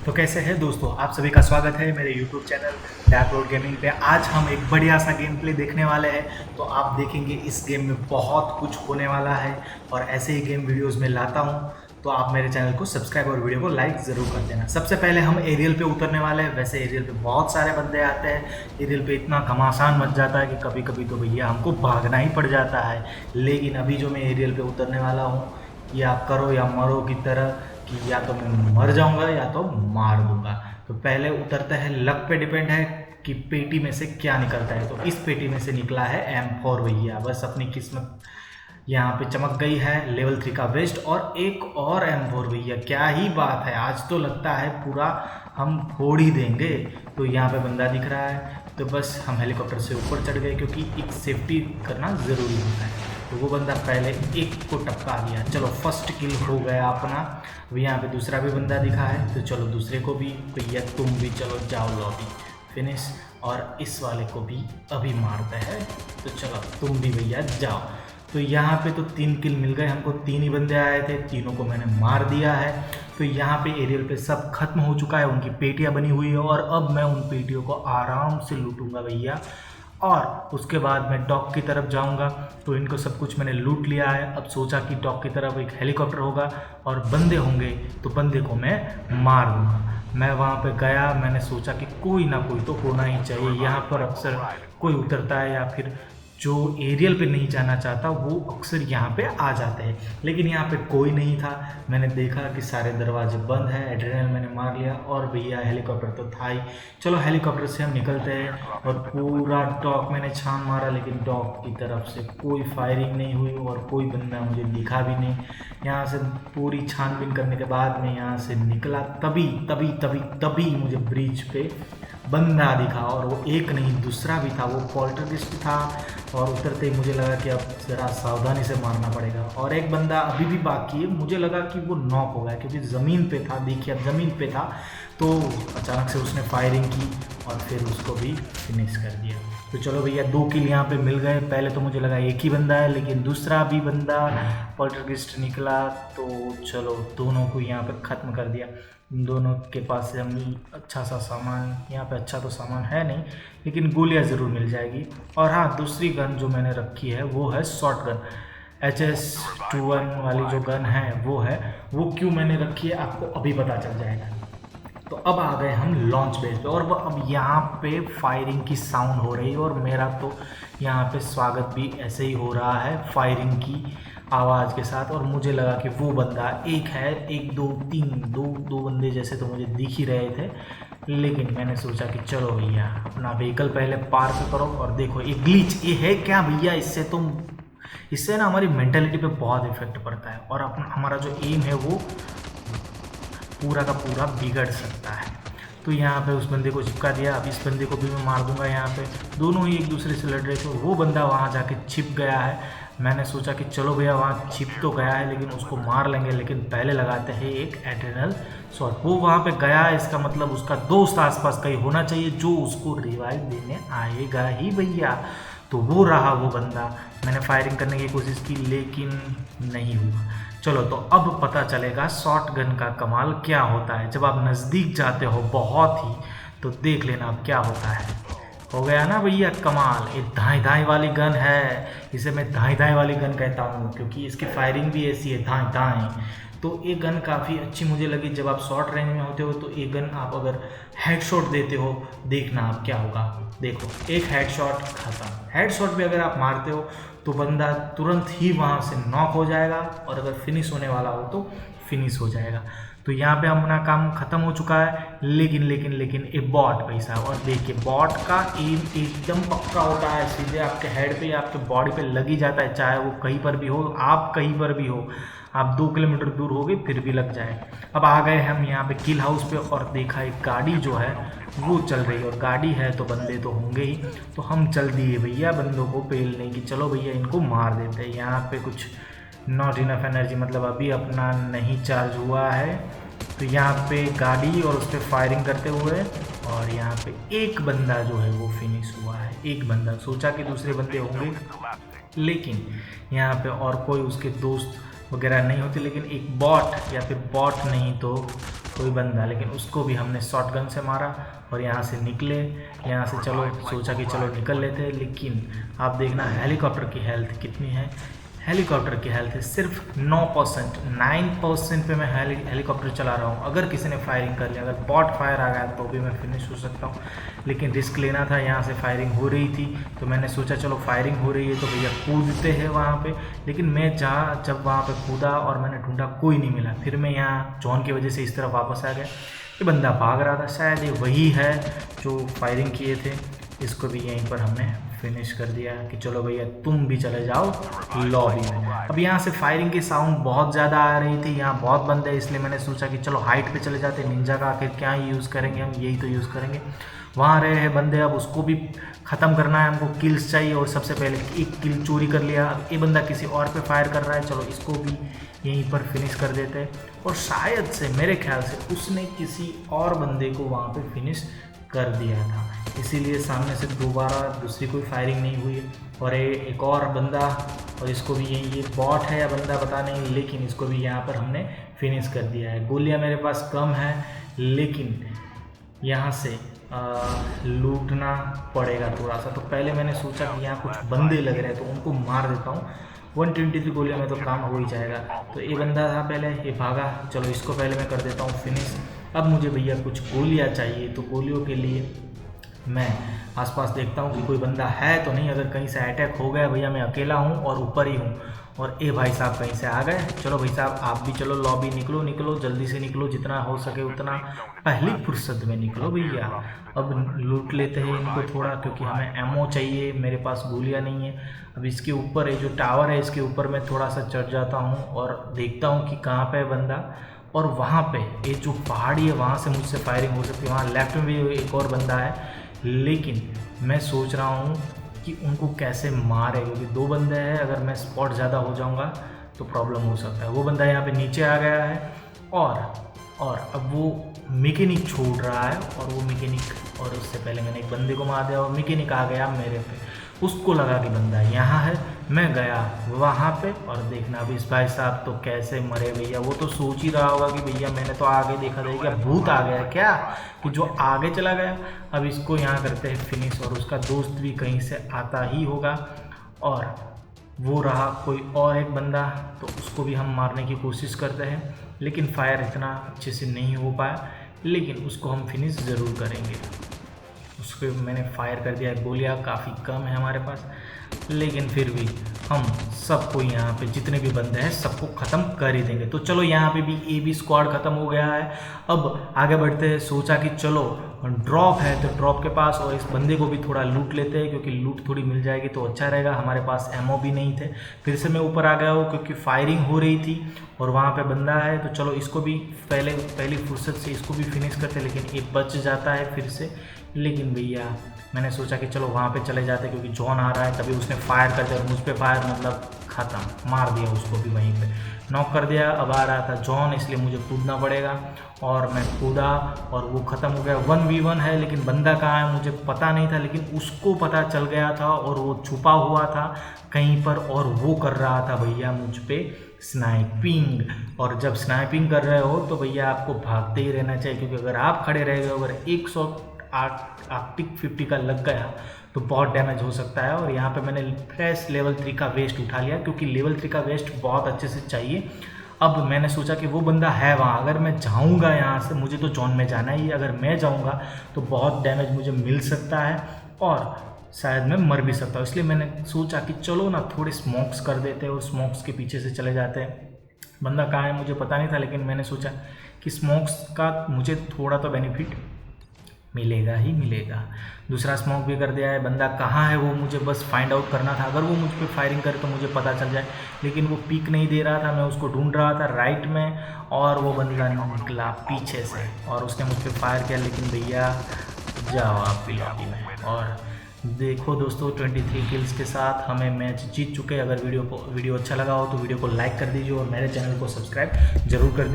तो कैसे हैं दोस्तों, आप सभी का स्वागत है मेरे YouTube channel Dap Road Gaming पे। आज हम एक बढ़िया सा गेम प्ले देखने वाले हैं। तो आप देखेंगे इस गेम में बहुत कुछ होने वाला है और ऐसे ही गेम वीडियोस में लाता हूँ। तो आप मेरे चैनल को सब्सक्राइब और वीडियो को लाइक ज़रूर कर देना। सबसे पहले हम एरियल पे उतरने वाले हैं। वैसे एरियल पे बहुत सारे बंदे आते हैं। एरियल पे इतना घमासान मच जाता है कि कभी कभी तो भैया हमको भागना ही पड़ जाता है। लेकिन अभी जो मैं एरियल पे उतरने वाला हूँ, या करो या मरो की तरह, कि या तो मैं मर जाऊंगा या तो मार दूंगा। तो पहले उतरता है, लक पे डिपेंड है कि पेटी में से क्या निकलता है। तो इस पेटी में से निकला है M4 भैया, बस अपनी किस्मत यहाँ पे चमक गई है। लेवल 3 का वेस्ट और एक और M4 भैया, क्या ही बात है। आज तो लगता है पूरा हम फोड़ ही देंगे। तो यहाँ पे बंदा दिख रहा है, तो बस हम हेलीकॉप्टर से ऊपर चढ़ गए क्योंकि एक सेफ्टी करना ज़रूरी होता है। तो वो बंदा पहले एक को टपका दिया, चलो फर्स्ट किल हो गया अपना। अब यहाँ पे दूसरा भी बंदा दिखा है, तो चलो दूसरे को भी, भैया तुम भी चलो जाओ लॉबी फिनिश। और इस वाले को भी अभी मारते हैं, तो चलो तुम भी भैया जाओ। तो यहाँ पे तो 3 किल मिल गए हमको, 3 ही बंदे आए थे, तीनों को मैंने मार दिया है। तो यहाँ पे एरियल पे सब खत्म हो चुका है, उनकी पेटियाँ बनी हुई है और अब मैं उन पेटियों को आराम से लूटूंगा भैया। और उसके बाद मैं डॉक की तरफ जाऊंगा। तो इनको सब कुछ मैंने लूट लिया है। अब सोचा कि डॉक की तरफ एक हेलीकॉप्टर होगा और बंदे होंगे, तो बंदे को मैं मार दूंगा। मैं वहाँ पे गया, मैंने सोचा कि कोई ना कोई तो होना ही चाहिए। यहाँ पर अक्सर कोई उतरता है या फिर जो एरियल पे नहीं जाना चाहता वो अक्सर यहाँ पे आ जाते हैं, लेकिन यहाँ पे कोई नहीं था। मैंने देखा कि सारे दरवाजे बंद हैं, एड्रेनल मैंने मार लिया और भैया हेलीकॉप्टर तो था ही। चलो हेलीकॉप्टर से हम निकलते हैं और पूरा डॉक मैंने छान मारा, लेकिन डॉक की तरफ से कोई फायरिंग नहीं हुई और कोई बंदा मुझे दिखा भी नहीं। यहाँ से पूरी छानबीन करने के बाद मैं यहाँ से निकला, तभी तभी तभी तभी मुझे ब्रिज पे बंदा दिखा, और वो एक नहीं दूसरा भी था। वो पोल्टरगिस्ट था और उतरते ही मुझे लगा कि अब ज़रा सावधानी से मारना पड़ेगा। और एक बंदा अभी भी बाकी है, मुझे लगा कि वो नॉक हो गया क्योंकि ज़मीन पे था। देखिए अब ज़मीन पे था, तो अचानक से उसने फायरिंग की और फिर उसको भी फिनिश कर दिया। तो चलो भैया 2 किल यहाँ पे मिल गए। पहले तो मुझे लगा एक ही बंदा है, लेकिन दूसरा भी बंदा पोल्टरगिस्ट निकला। तो चलो दोनों को यहाँ पे ख़त्म कर दिया। दोनों के पास से हम अच्छा सा सामान, यहाँ पे अच्छा तो सामान है नहीं, लेकिन गोलियाँ ज़रूर मिल जाएगी। और हाँ, दूसरी गन जो मैंने रखी है वो है शॉर्ट गन। HS21 वाली जो गन है वो है। वो क्यों मैंने रखी है आपको अभी पता चल जाएगा। तो अब आ गए हम लॉन्च बेस पे, और अब यहाँ पे फायरिंग की साउंड हो रही है और मेरा तो यहाँ पे स्वागत भी ऐसे ही हो रहा है फायरिंग की आवाज़ के साथ। और मुझे लगा कि वो बंदा एक है, एक दो तीन, दो बंदे जैसे तो मुझे दिख ही रहे थे। लेकिन मैंने सोचा कि चलो भैया अपना व्हीकल पहले पार्क करो। और देखो ये ग्लिच ये है क्या भैया, इससे ना हमारी मेंटेलिटी पे बहुत इफेक्ट पड़ता है और अपना हमारा जो एम है वो पूरा का पूरा बिगड़ सकता है। तो यहाँ पे उस बंदे को चिपका दिया। अब इस बंदे को भी मैं मार दूंगा। यहाँ पे दोनों ही एक दूसरे से लड़ रहे थे, वो बंदा वहाँ जाके छिप गया है। मैंने सोचा कि चलो भैया वहाँ छिप तो गया है, लेकिन उसको मार लेंगे, लेकिन पहले लगाते हैं एक एड्रेनल शॉट। वो वहाँ पे गया, इसका मतलब उसका दोस्त आसपास कहीं होना चाहिए जो उसको रिवाइव देने आएगा ही भैया। तो वो रहा वो बंदा। मैंने फायरिंग करने की कोशिश की लेकिन नहीं हुआ। चलो तो अब पता चलेगा शॉर्ट गन का कमाल क्या होता है। जब आप नज़दीक जाते हो बहुत ही, तो देख लेना अब क्या होता है। हो गया ना भैया कमाल। ये धाई धाई वाली गन है, इसे मैं धाई धाई वाली गन कहता हूँ क्योंकि इसकी फायरिंग भी ऐसी है, धाई धाई। तो ये गन काफ़ी अच्छी मुझे लगी। जब आप शॉर्ट रेंज में होते हो तो ये गन आप अगर हेडशॉट देते हो, देखना आप क्या होगा। देखो एक हेडशॉट खत्म। हेडशॉट भी अगर आप मारते हो तो बंदा तुरंत ही वहाँ से नॉक हो जाएगा, और अगर फिनिश होने वाला हो तो फिनिश हो जाएगा। तो यहाँ पे अपना काम ख़त्म हो चुका है। लेकिन ये बॉट भाई साहब, और देखिए बॉट का एम एकदम पक्का होता है, सीधे आपके हेड पे या आपके बॉडी पे लग ही जाता है, चाहे वो कहीं पर भी हो, आप कहीं पर भी हो, आप 2 किलोमीटर दूर होगे फिर भी लग जाए। अब आ गए हम यहाँ पे किल हाउस पे, और देखा एक गाड़ी जो है वो चल रही है, और गाड़ी है तो बंदे तो होंगे ही। तो हम चल दिए भैया बंदों को पेलने की, चलो भैया इनको मार देते हैं। यहाँ पे कुछ नॉट इनफ एनर्जी, मतलब अभी अपना नहीं चार्ज हुआ है। तो यहाँ पे गाड़ी और उस पर फायरिंग करते हुए, और यहाँ पे एक बंदा जो है वो फिनिश हुआ है। एक बंदा, सोचा कि दूसरे बंदे होंगे, लेकिन यहाँ पे और कोई उसके दोस्त वगैरह नहीं होते, लेकिन एक बॉट या फिर बॉट नहीं तो कोई बंदा, लेकिन उसको भी हमने शॉटगन से मारा और यहाँ से निकले। यहाँ से चलो सोचा कि चलो निकल लेते हैं, लेकिन आप देखना हेलीकॉप्टर की हेल्थ कितनी है। हेलीकॉप्टर की हेल्थ है सिर्फ 9%, 9% पे मैं हेलीकॉप्टर चला रहा हूँ। अगर किसी ने फायरिंग कर लिया, अगर बॉट फायर आ गया तो भी मैं फिनिश हो सकता हूँ, लेकिन रिस्क लेना था। यहाँ से फायरिंग हो रही थी तो मैंने सोचा चलो फायरिंग हो रही है तो भैया कूदते हैं वहाँ पे, लेकिन मैं जब वहाँ पे कूदा और मैंने ढूंढा कोई नहीं मिला। फिर मैं यहाँ जॉन की वजह से इस तरफ वापस आ गया। ये बंदा भाग रहा था, शायद ये वही है जो फायरिंग किए थे। इसको भी यहीं पर हमने फिनिश कर दिया कि चलो भैया तुम भी चले जाओ लॉबी में। अब यहाँ से फायरिंग की साउंड बहुत ज़्यादा आ रही थी, यहाँ बहुत बंदे, इसलिए मैंने सोचा कि चलो हाइट पे चले जाते। निंजा का आखिर क्या यूज़ करेंगे हम, यही तो यूज़ करेंगे। वहाँ रहे हैं बंदे, अब उसको भी ख़त्म करना है, हमको किल्स चाहिए। और सबसे पहले एक किल चोरी कर लिया। अब ये बंदा किसी और पे फायर कर रहा है, चलो इसको भी यहीं पर फिनिश कर देते हैं। और शायद से मेरे ख्याल से उसने किसी और बंदे को वहाँ पे फिनिश कर दिया था, इसीलिए सामने से दोबारा दूसरी कोई फायरिंग नहीं हुई है। और एक और बंदा, और इसको भी ये बॉट है या बंदा पता नहीं, लेकिन इसको भी यहाँ पर हमने फिनिश कर दिया है। गोलियाँ मेरे पास कम है, लेकिन यहाँ से लूटना पड़ेगा थोड़ा सा। तो पहले मैंने सोचा कि यहाँ कुछ बंदे लग रहे हैं तो उनको मार देता हूँ। 123 गोलियों में तो काम हो ही जाएगा। तो ये बंदा था पहले, ये भागा, चलो इसको पहले मैं कर देता हूँ फिनिश। अब मुझे भैया कुछ गोलियाँ चाहिए, तो गोलियों के लिए मैं आसपास देखता हूँ कि कोई बंदा है तो नहीं। अगर कहीं से अटैक हो गया भैया, मैं अकेला हूँ और ऊपर ही हूँ, और ए भाई साहब कहीं से आ गए। चलो भाई साहब आप भी चलो लॉबी, निकलो जल्दी से निकलो, जितना हो सके उतना पहली फुर्सत में निकलो भैया। अब लूट लेते हैं इनको थोड़ा, क्योंकि हमें एमओ चाहिए, मेरे पास गोलियाँ नहीं है। अब इसके ऊपर ये जो टावर है इसके ऊपर मैं थोड़ा सा चढ़ जाता हूँ और देखता हूँ कि कहाँ पे है बंदा। और वहाँ पे ये जो पहाड़ी है वहाँ से मुझसे फायरिंग हो सकती है। वहाँ लेफ्ट में भी एक और बंदा है, लेकिन मैं सोच रहा हूँ कि उनको कैसे मारे, क्योंकि 2 बंदे हैं। अगर मैं स्पॉट ज़्यादा हो जाऊँगा तो प्रॉब्लम हो सकता है। वो बंदा यहाँ पे नीचे आ गया है और अब वो मैकेनिक छोड़ रहा है, और वो मैकेनिक, और उससे पहले मैंने एक बंदे को मार दिया और मैकेनिक आ गया मेरे पे। उसको लगा कि बंदा यहाँ है, मैं गया वहाँ पे, और देखना अब इस भाई साहब तो कैसे मरे भैया। वो तो सोच ही रहा होगा कि भैया मैंने तो आगे देखा था, क्या भूत आ गया क्या कि जो आगे चला गया। अब इसको यहाँ करते हैं फिनिश, और उसका दोस्त भी कहीं से आता ही होगा। और वो रहा कोई और एक बंदा, तो उसको भी हम मारने की कोशिश करते हैं, लेकिन फायर इतना अच्छे से नहीं हो पाया, लेकिन उसको हम फिनिश ज़रूर करेंगे। उसको मैंने फायर कर दिया। गोलियाँ काफ़ी कम है हमारे पास, लेकिन फिर भी हम सबको यहाँ पे जितने भी बंदे हैं सबको ख़त्म कर ही देंगे। तो चलो यहाँ पे भी ए बी स्क्वाड ख़त्म हो गया है। अब आगे बढ़ते हैं। सोचा कि चलो ड्रॉप है तो ड्रॉप के पास और इस बंदे को भी थोड़ा लूट लेते हैं, क्योंकि लूट थोड़ी मिल जाएगी तो अच्छा रहेगा। हमारे पास एमओ भी नहीं थे। फिर से मैं ऊपर आ गया हूँ क्योंकि फायरिंग हो रही थी और वहाँ पे बंदा है, तो चलो इसको भी पहली फुर्सत से इसको भी फिनिश करते, लेकिन ये बच जाता है फिर से। लेकिन भैया मैंने सोचा कि चलो वहाँ पे चले जाते, क्योंकि जॉन आ रहा है। तभी उसने फायर कर दिया मुझ पे, फायर मतलब ख़त्म, मार दिया उसको भी, वहीं पे नॉक कर दिया। अब आ रहा था जॉन, इसलिए मुझे कूदना पड़ेगा, और मैं कूदा और वो ख़त्म हो गया। 1v1 है, लेकिन बंदा कहाँ है मुझे पता नहीं था, लेकिन उसको पता चल गया था और वो छुपा हुआ था कहीं पर, और वो कर रहा था भैया मुझ पे स्नाइपिंग। और जब स्नाइपिंग कर रहे हो तो भैया आपको भागते ही रहना चाहिए, क्योंकि अगर आप खड़े रह गए, अगर 150 का लग गया तो बहुत डैमेज हो सकता है। और यहाँ पे मैंने फ्रेश लेवल 3 का वेस्ट उठा लिया, क्योंकि लेवल 3 का वेस्ट बहुत अच्छे से चाहिए। अब मैंने सोचा कि वो बंदा है वहाँ, अगर मैं जाऊँगा यहाँ से, मुझे तो जॉन में जाना ही है, अगर मैं जाऊँगा तो बहुत डैमेज मुझे मिल सकता है और शायद मैं मर भी सकता हूँ। इसलिए मैंने सोचा कि चलो ना थोड़े स्मोक्स कर देते हैं और स्मोक्स के पीछे से चले जाते हैं। बंदा कहाँ है मुझे पता नहीं था, लेकिन मैंने सोचा कि स्मोक्स का मुझे थोड़ा तो बेनिफिट मिलेगा ही मिलेगा। दूसरा स्मोक भी कर दिया है। बंदा कहाँ है वो मुझे बस फाइंड आउट करना था, अगर वो मुझ पे फायरिंग करे तो मुझे पता चल जाए, लेकिन वो पीक नहीं दे रहा था। मैं उसको ढूंढ रहा था राइट में, और वो बंदा निकला पीछे से और उसने मुझ पर फायर किया। लेकिन भैया जाओ आप भी लॉबी में। और देखो दोस्तों, 23 किल्स के साथ हमें मैच जीत चुके। अगर वीडियो अच्छा लगा हो तो वीडियो को लाइक कर दीजिए और मेरे चैनल को सब्सक्राइब जरूर कर दीजिए।